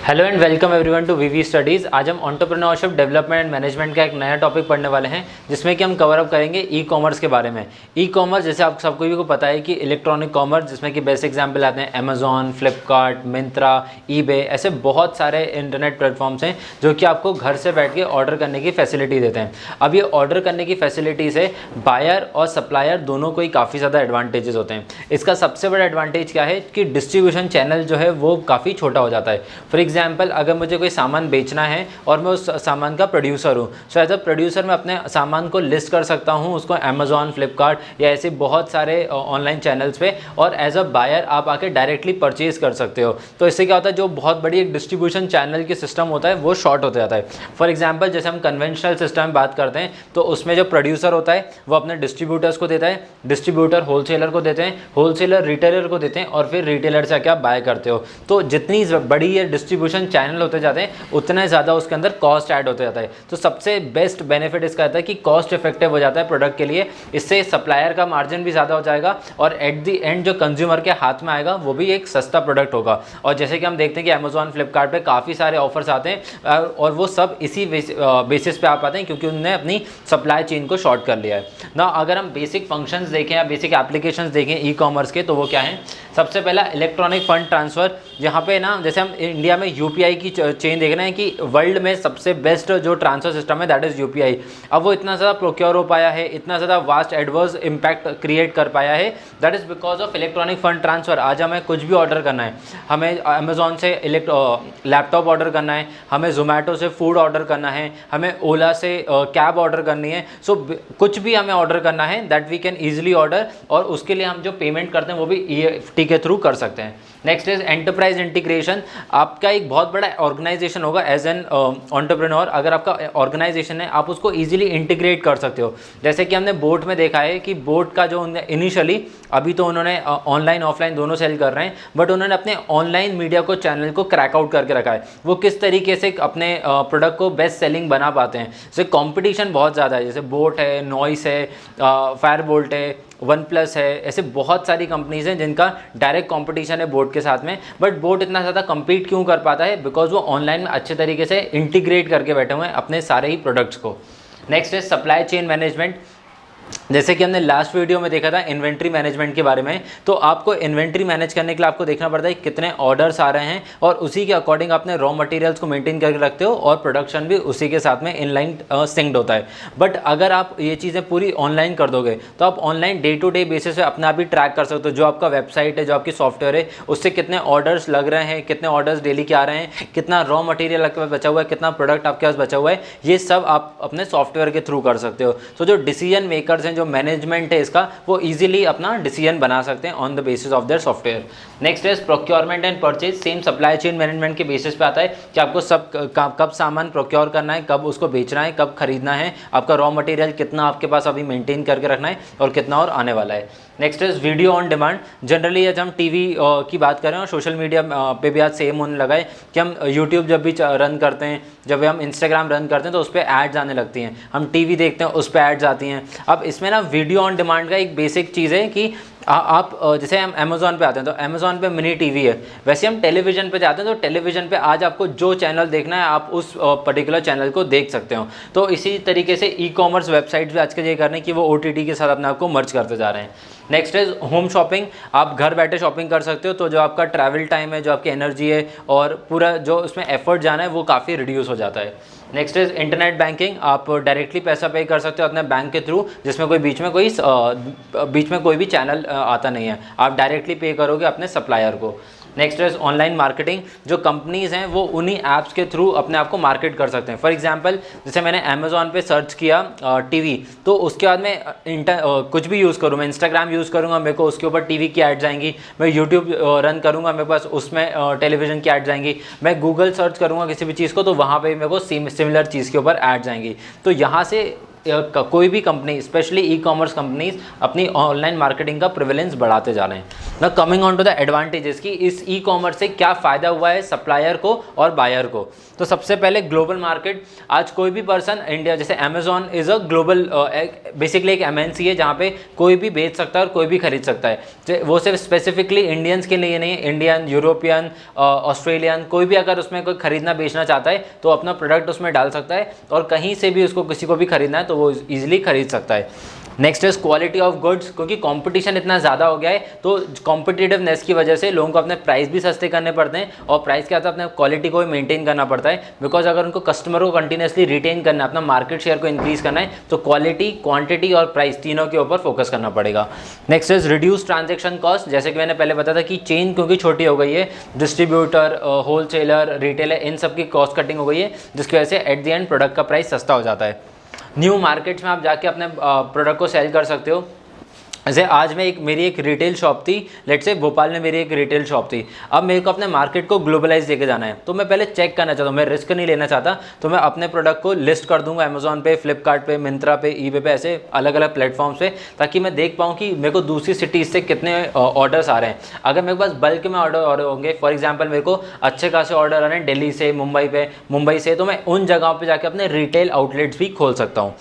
Hello and welcome everyone to VV studies. आज हम entrepreneurship development and management का एक नया टॉपिक पढ़ने वाले हैं, जिसमें कि हम कवर अप करेंगे ई कॉमर्स के बारे में। ई कॉमर्स जैसे आप सबको भी को पता है कि इलेक्ट्रॉनिक कॉमर्स, जिसमें कि बेस्ट एग्जांपल आते हैं अमेजॉन, फ्लिपकार्ट, मिंत्रा, ईबे, ऐसे बहुत सारे इंटरनेट प्लेटफॉर्म्स हैं जो कि आपको घर से बैठ के ऑर्डर करने की फैसिलिटी देते हैं। अब ये ऑर्डर करने की फैसिलिटी से बायर और सप्लायर दोनों को ही काफ़ी ज़्यादा एडवांटेजेस होते हैं। इसका सबसे बड़ा एडवांटेज क्या है कि डिस्ट्रीब्यूशन चैनल जो है वो काफ़ी छोटा हो जाता है। फॉर एग्जाम्पल, अगर मुझे कोई सामान बेचना है और मैं उस सामान का प्रोड्यूसर हूँ, सो एज अ प्रोड्यूसर मैं अपने सामान को लिस्ट कर सकता हूँ उसको अमेजॉन, फ्लिपकार्ट या ऐसे बहुत सारे ऑनलाइन चैनल्स पे, और एज अ बायर आप आके डायरेक्टली परचेज कर सकते हो। तो इससे क्या होता है, जो बहुत बड़ी एक डिस्ट्रीब्यूशन चैनल की सिस्टम होता है वो शॉर्ट होता जाता है। फॉर एग्जाम्पल, जैसे हम कन्वेंशनल सिस्टम में बात करते हैं तो उसमें जो प्रोड्यूसर होता है वो अपने डिस्ट्रीब्यूटर्स को देता है, डिस्ट्रीब्यूटर होलसेलर को देते हैं, होलसेलर रिटेलर को देते हैं, और फिर रिटेलर से क्या बाय करते हो। तो जितनी बड़ी ये डिस्ट्रीब्यूशन चैनल होते जाते हैं उतना ज़्यादा उसके अंदर कॉस्ट ऐड होते जाता है। तो सबसे बेस्ट बेनिफिट इसका आता है कि कॉस्ट इफेक्टिव हो जाता है प्रोडक्ट के लिए। इससे सप्लायर का मार्जिन भी ज़्यादा हो जाएगा और एट दी एंड जो कंज्यूमर के हाथ में आएगा वो भी एक सस्ता प्रोडक्ट होगा। और जैसे कि हम देखते हैं कि अमेजॉन, फ्लिपकार्ट पे काफ़ी सारे ऑफर्स आते हैं और वो सब इसी बेसिस पे आ पाते हैं क्योंकि उन्होंने अपनी सप्लाई चेन को शॉर्ट कर लिया है ना। अगर हम बेसिक फंक्शंस देखें या बेसिक एप्लीकेशंस देखें ई कॉमर्स के, तो वो क्या है। सबसे पहला इलेक्ट्रॉनिक फंड ट्रांसफ़र। यहाँ पे ना, जैसे हम इंडिया में यूपीआई की चेन देख रहे हैं कि वर्ल्ड में सबसे बेस्ट जो ट्रांसफर सिस्टम है दैट इज़ यूपीआई। अब वो इतना ज़्यादा प्रोक्योर हो पाया है, इतना ज़्यादा वास्ट एडवर्स इम्पैक्ट क्रिएट कर पाया है, that is because of electronic fund transfer. आज हमें कुछ भी ऑर्डर करना है, हमें अमेजॉन से लैपटॉप ऑर्डर करना है, हमें जोमेटो से फूड ऑर्डर करना है, हमें ओला से कैब ऑर्डर करनी है। सो कुछ भी हमें ऑर्डर करना है that we can easily order, और उसके लिए हम जो पेमेंट करते हैं वो भी EFT के थ्रू कर सकते हैं। Next is enterprise integration. आपका एक बहुत बड़ा ऑर्गेनाइजेशन होगा एज एन एंटरप्रेन्योर, अगर आपका ऑर्गेनाइजेशन है आप उसको इजीली इंटीग्रेट कर सकते हो। जैसे कि हमने बोट में देखा है कि बोट का जो इनिशियली, अभी तो उन्होंने ऑनलाइन ऑफलाइन दोनों सेल कर रहे हैं, बट उन्होंने अपने ऑनलाइन मीडिया को चैनल को क्रैक आउट करके रखा है। वो किस तरीके से अपने प्रोडक्ट को बेस्ट सेलिंग बना पाते हैं। जैसे कॉम्पिटिशन बहुत ज़्यादा है, जैसे बोट है, नॉइस है, फायरबोल्ट है, वन प्लस है, ऐसे बहुत सारी कंपनीज हैं जिनका डायरेक्ट कंपटीशन है बोट के साथ में। बट बोट इतना ज़्यादा compete क्यों कर पाता है, बिकॉज वो ऑनलाइन में अच्छे तरीके से इंटीग्रेट करके बैठे हुए हैं अपने सारे ही प्रोडक्ट्स को। नेक्स्ट है सप्लाई चेन मैनेजमेंट। जैसे कि हमने लास्ट वीडियो में देखा था इन्वेंट्री मैनेजमेंट के बारे में, तो आपको इन्वेंट्री मैनेज करने के लिए आपको देखना पड़ता है कितने ऑर्डर्स आ रहे हैं, और उसी के अकॉर्डिंग अपने रॉ मटेरियल्स को मेंटेन करके रखते हो, और प्रोडक्शन भी उसी के साथ में इनलाइन सिंक्ड होता है। बट अगर आप ये चीज़ें पूरी ऑनलाइन कर दोगे तो आप online day to day basis पे अपने आप ही ट्रैक कर सकते हो। जो आपका वेबसाइट है, जो आपकी सॉफ्टवेयर है, उससे कितने ऑर्डर्स लग रहे हैं, कितने ऑर्डर्स डेली के आ रहे हैं, कितना रॉ मटेरियल आपके पास बचा हुआ है, कितना प्रोडक्ट आपके पास बचा हुआ है, ये सब आप अपने सॉफ्टवेयर के थ्रू कर सकते हो। तो जो डिसीजन मेकर्स हैं, जो मैनेजमेंट है इसका, वो इजीली अपना डिसीजन बना सकते हैं on the basis of their software. Next is procurement and purchase. Same supply chain management के बेसिस पे आता है कि आपको सब कब सामान प्रोक्योर करना है, कब उसको बेचना है, कब खरीदना है, आपका रॉ मटेरियल कितना आपके पास अभी मेंटेन करके रखना है, और कितना और आने वाला है। Next is video on demand. Generally आज हम टीवी की बात करें, और सोशल मीडिया पे भी आज सेम होने लगा है कि हम यूट्यूब जब भी रन करते हैं, जब हम इंस्टाग्राम रन करते हैं तो उस पर एड्स आने लगती हैं, हम टीवी देखते हैं उस पर एड्स आती हैं। अब इसमें ना वीडियो ऑन डिमांड का एक बेसिक चीज़ है कि आप जैसे हम अमेजॉन पे आते हैं तो अमेजॉन पे मिनी टीवी है, वैसे हम टेलीविज़न पे जाते हैं तो टेलीविज़न पे आज आपको जो चैनल देखना है आप उस पर्टिकुलर चैनल को देख सकते हो। तो इसी तरीके से ई कॉमर्स वेबसाइट्स भी आजकल ये कर रहे हैं कि वो OTT के साथ अपने आप को मर्ज करते जा रहे हैं। Next is home shopping. आप घर बैठे शॉपिंग कर सकते हो, तो जो आपका ट्रैवल टाइम है, जो आपकी एनर्जी है, और पूरा जो उसमें एफर्ट जाना है वो काफ़ी रिड्यूस हो जाता है। Next is internet banking. आप डायरेक्टली पैसा पे कर सकते हो अपने बैंक के थ्रू, जिसमें कोई बीच में कोई भी चैनल आता नहीं है, आप डायरेक्टली पे करोगे अपने सप्लायर को। Next is online marketing. जो कंपनीज़ हैं वो उन्हीं ऐप्स के थ्रू अपने आप को मार्केट कर सकते हैं। फॉर एग्जांपल, जैसे मैंने अमेजॉन पे सर्च किया टीवी, तो उसके बाद मैं कुछ भी यूज़ करूँ, मैं इंस्टाग्राम यूज़ करूँगा, मेरे को उसके ऊपर टीवी की ऐड जाएंगी। मैं यूट्यूब रन करूँगा, मेरे पास उसमें टेलीविज़न की ऐड जाएंगी। मैं गूगल सर्च करूँगा किसी भी चीज़ को, तो वहाँ पर मेरे को सिमिलर चीज़ के ऊपर ऐड जाएंगी। तो यहाँ से कोई भी company specially e commerce companies अपनी ऑनलाइन मार्केटिंग का प्रिविलेंस बढ़ाते जा रहे हैं। ना coming on to the advantages की इस ई कॉमर्स से क्या फ़ायदा हुआ है सप्लायर को और बायर को। तो सबसे पहले ग्लोबल मार्केट, आज कोई भी पर्सन इंडिया, जैसे Amazon is a global basically एक MNC है जहाँ पे कोई भी बेच सकता है और कोई भी खरीद सकता है। वो सिर्फ स्पेसिफिकली इंडियंस के लिए नहीं, इंडियन, यूरोपियन, ऑस्ट्रेलियन, कोई भी अगर उसमें कोई खरीदना बेचना चाहता है तो अपना प्रोडक्ट उसमें डाल सकता है और कहीं से भी उसको किसी को भी खरीदना है तो वो ईजिली खरीद सकता है। Next is quality of goods, क्योंकि कंपटीशन इतना ज़्यादा हो गया है तो कॉम्पिटिटिवनेस की वजह से लोगों को अपने प्राइस भी सस्ते करने पड़ते हैं और प्राइस के साथ अपने क्वालिटी को भी मेंटेन करना पड़ता है। बिकॉज अगर उनको कस्टमर को कंटिन्यूसली रिटेन करना है, अपना मार्केट शेयर को इंक्रीज करना है तो क्वालिटी, क्वांटिटी और प्राइस तीनों के ऊपर फोकस करना पड़ेगा। Next is reduce transaction cost, जैसे कि मैंने पहले बताया था कि चेन क्योंकि छोटी हो गई है, डिस्ट्रीब्यूटर, होलसेलर, रिटेलर, इन सब की कॉस्ट कटिंग हो गई है जिसकी वजह से एट द एंड प्रोडक्ट का प्राइस सस्ता हो जाता है। न्यू मार्केट्स में आप जाके अपने प्रोडक्ट को सेल कर सकते हो। जैसे आज मेरी एक रिटेल शॉप थी, लेट्स से भोपाल में मेरी एक रिटेल शॉप थी। अब मेरे को अपने मार्केट को ग्लोबलाइज लेके जाना है तो मैं पहले चेक करना चाहता हूँ, मैं रिस्क नहीं लेना चाहता तो मैं अपने प्रोडक्ट को लिस्ट कर दूंगा अमेजॉन पे, फ्लिपकार्ट पे, मिंत्रा पे, ईबे पे, ऐसे अलग अलग प्लेटफॉर्म्स पे, ताकि मैं देख पाऊँ कि मेरे को दूसरी सिटीज़ से कितने ऑर्डर्स आ रहे हैं। अगर मेरे पास बल्क में ऑर्डर होंगे, फॉर एग्जाम्पल मेरे को अच्छे खासे ऑर्डर आ रहे हैं दिल्ली से, मुंबई से, तो मैं उन जगहों पर जाकर अपने रिटेल आउटलेट्स भी खोल सकता हूँ।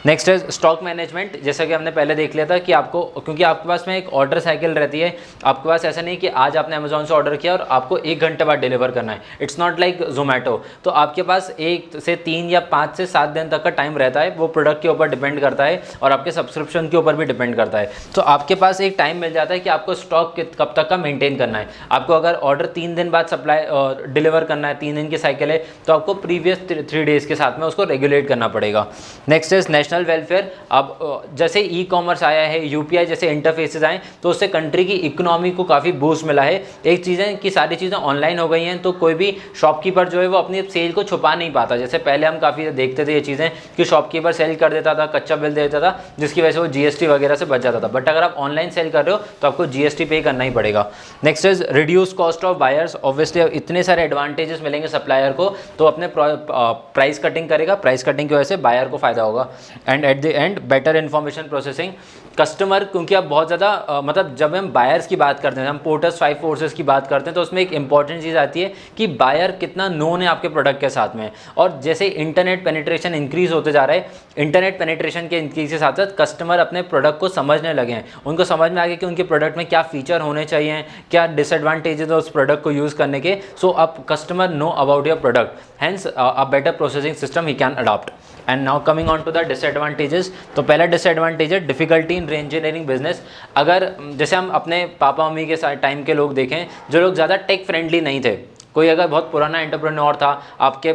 नेक्स्ट है स्टॉक मैनेजमेंट, जैसा कि हमने पहले देख लिया था कि आपको, क्योंकि आपके पास में एक ऑर्डर साइकिल रहती है, आपके पास ऐसा नहीं कि आज आपने अमेजोन से ऑर्डर किया और आपको 1 घंटे बाद डिलीवर करना है। It's not like Zomato. तो आपके पास 1 से 3 या 5 से 7 दिन तक का टाइम रहता है, वो प्रोडक्ट के ऊपर डिपेंड करता है और आपके सब्सक्रिप्शन के ऊपर भी डिपेंड करता है। तो आपके पास एक टाइम मिल जाता है कि आपको स्टॉक कब तक का मेंटेन करना है। आपको अगर ऑर्डर 3 दिन बाद सप्लाई डिलीवर करना है, 3 दिन की साइकिल है, तो आपको प्रीवियस 3 डेज़ के साथ में उसको रेगुलेट करना पड़ेगा। Next is national welfare. अब जैसे ई कॉमर्स आया है, UPI जैसे इंटरफेसेस आए तो उससे कंट्री की इकोनॉमी को काफ़ी बूस्ट मिला है। एक चीज़ है कि सारी चीज़ें ऑनलाइन हो गई हैं तो कोई भी शॉपकीपर जो है वो अपनी सेल को छुपा नहीं पाता। जैसे पहले हम काफ़ी देखते थे ये चीज़ें कि शॉपकीपर सेल कर देता था, कच्चा बिल दे देता था, जिसकी वजह से वो GST वगैरह से बच जाता था। बट अगर आप ऑनलाइन सेल कर रहे हो तो आपको GST पे करना ही पड़ेगा। Next is reduce cost of buyers. Obviously इतने सारे एडवांटेजेस मिलेंगे सप्लायर को तो अपने प्राइस कटिंग करेगा, प्राइस कटिंग की वजह से बायर को फायदा होगा। And at the end better information processing. Customer, क्योंकि अब बहुत ज़्यादा मतलब जब हम बायर्स की बात करते हैं, हम पोर्टर्स 5 फोर्सेस की बात करते हैं तो उसमें एक इंपॉर्टेंट चीज़ आती है कि बायर कितना नोन है आपके प्रोडक्ट के साथ में। और जैसे इंटरनेट पेनिट्रेशन इंक्रीज होते जा रहा है, इंटरनेट पेनिट्रेशन के इंक्रीज के साथ साथ कस्टमर अपने प्रोडक्ट को समझने लगे हैं। उनको समझ में आ गया कि उनके प्रोडक्ट में क्या फीचर होने चाहिए, क्या डिसएडवांटेजेस है उस प्रोडक्ट को यूज़ करने के। सो अब customer know about your product, hence a better processing system he can adopt. And now coming on to the disadvantages. तो पहला डिसएडवांटेज है डिफिकल्टी इन इंजीनियरिंग बिजनेस। अगर जैसे हम अपने पापा मम्मी के टाइम के लोग देखें, जो लोग ज़्यादा टेक फ्रेंडली नहीं थे, कोई अगर बहुत पुराना एंटरप्रेन्योर था, आपके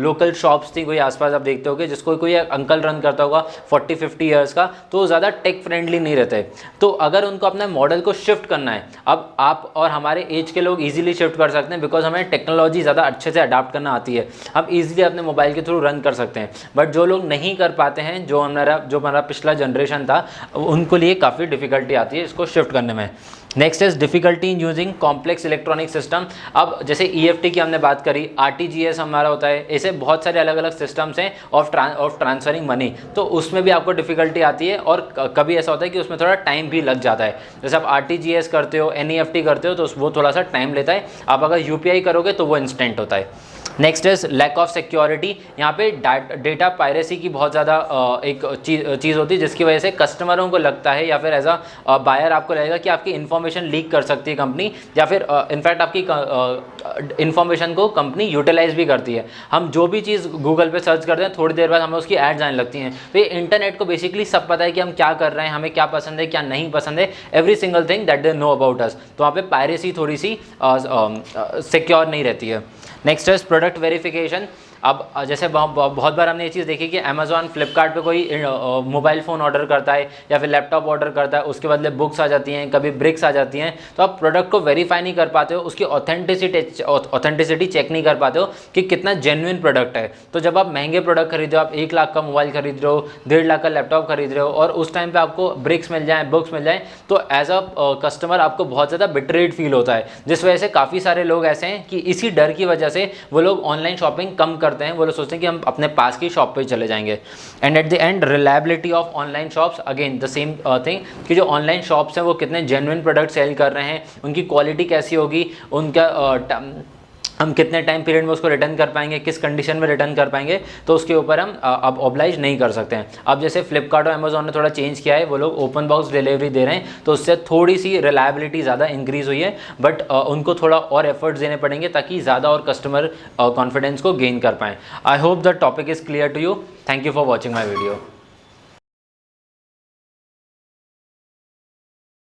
लोकल शॉप्स थी कोई आसपास, आप देखते होगे जिसको कोई अंकल रन करता होगा 40-50 ईयर्स का, तो वो ज़्यादा टेक फ्रेंडली नहीं रहते। तो अगर उनको अपने मॉडल को शिफ्ट करना है, अब आप और हमारे एज के लोग इजीली शिफ्ट कर सकते हैं बिकॉज हमें टेक्नोलॉजी ज़्यादा अच्छे से अडाप्ट करना आती है, हम इजीली अपने मोबाइल के थ्रू रन कर सकते हैं। बट जो लोग नहीं कर पाते हैं, जो हमारा पिछला जनरेशन था, उनको लिए काफ़ी डिफिकल्टी आती है इसको शिफ्ट करने में। Next is difficulty in using complex electronic system. अब जैसे EFT की हमने बात करी, RTGS हमारा होता है, ऐसे बहुत सारे अलग अलग सिस्टम्स हैं ऑफ ट्रांसफरिंग मनी, तो उसमें भी आपको डिफिकल्टी आती है और कभी ऐसा होता है कि उसमें थोड़ा टाइम भी लग जाता है। जैसे आप RTGS करते हो, NEFT करते हो तो वो थोड़ा सा टाइम लेता है। आप अगर UPI करोगे तो वो इंस्टेंट होता है। Next is lack of security. यहाँ पे डेटा पायरेसी की बहुत ज़्यादा एक चीज़ होती है जिसकी वजह से कस्टमरों को लगता है या फिर एज अ बायर आपको लगेगा कि आपकी इन्फॉर्मेशन लीक कर सकती है कंपनी, या फिर इनफैक्ट आपकी इन्फॉर्मेशन को कंपनी यूटिलाइज भी करती है। हम जो भी चीज़ गूगल पे सर्च करते हैं, थोड़ी देर बाद हमें उसकी एड्स आने लगती हैं। तो ये इंटरनेट को बेसिकली सब पता है कि हम क्या कर रहे हैं, हमें क्या पसंद है, क्या नहीं पसंद है, every single thing that they know about us. तो वहाँ पे पायरेसी थोड़ी सी सिक्योर नहीं रहती है। नेक्स्ट है प्रोडक्ट वेरिफिकेशन। अब जैसे बहुत बार हमने ये चीज़ देखी कि अमेजॉन, फ्लिपकार्ट पे कोई मोबाइल फ़ोन ऑर्डर करता है या फिर लैपटॉप ऑर्डर करता है, उसके बदले बुक्स आ जाती हैं, कभी ब्रिक्स आ जाती हैं, तो आप प्रोडक्ट को वेरीफाई नहीं कर पाते हो, उसकी ऑथेंटिसिटी चेक नहीं कर पाते हो कि कितना जेन्युइन प्रोडक्ट है। तो जब आप महंगे प्रोडक्ट खरीद रहे हो, आप 1 लाख का मोबाइल खरीद रहे हो, 1.5 लाख का लैपटॉप खरीद रहे हो और उस टाइम पर आपको ब्रिक्स मिल जाए, बुक्स मिल जाए, तो एज अ कस्टमर आपको बहुत ज़्यादा बिट्रेड फील होता है, जिस वजह से काफ़ी सारे लोग ऐसे हैं कि इसी डर की वजह से वो लोग ऑनलाइन शॉपिंग कम कर करते हैं वो लोग सोचते हैं कि हम अपने पास की शॉप पे चले जाएंगे। And at the end reliability of online shops, again the same thing कि जो ऑनलाइन शॉप्स हैं वो कितने जेन्युइन प्रोडक्ट सेल कर रहे हैं, उनकी क्वालिटी कैसी होगी, उनका हम कितने टाइम पीरियड में उसको रिटर्न कर पाएंगे, किस कंडीशन में रिटर्न कर पाएंगे, तो उसके ऊपर हम अब ऑब्लाइज नहीं कर सकते हैं। अब जैसे फ्लिपकार्ट और अमेजोन ने थोड़ा चेंज किया है, वो लोग ओपन बॉक्स डिलीवरी दे रहे हैं, तो उससे थोड़ी सी रिलायबिलिटी ज़्यादा इंक्रीज़ हुई है, बट उनको थोड़ा और एफर्ट्स देने पड़ेंगे ताकि ज़्यादा और कस्टमर कॉन्फिडेंस को गेन कर पाएँ। I hope the topic is clear to you. Thank you for watching my video.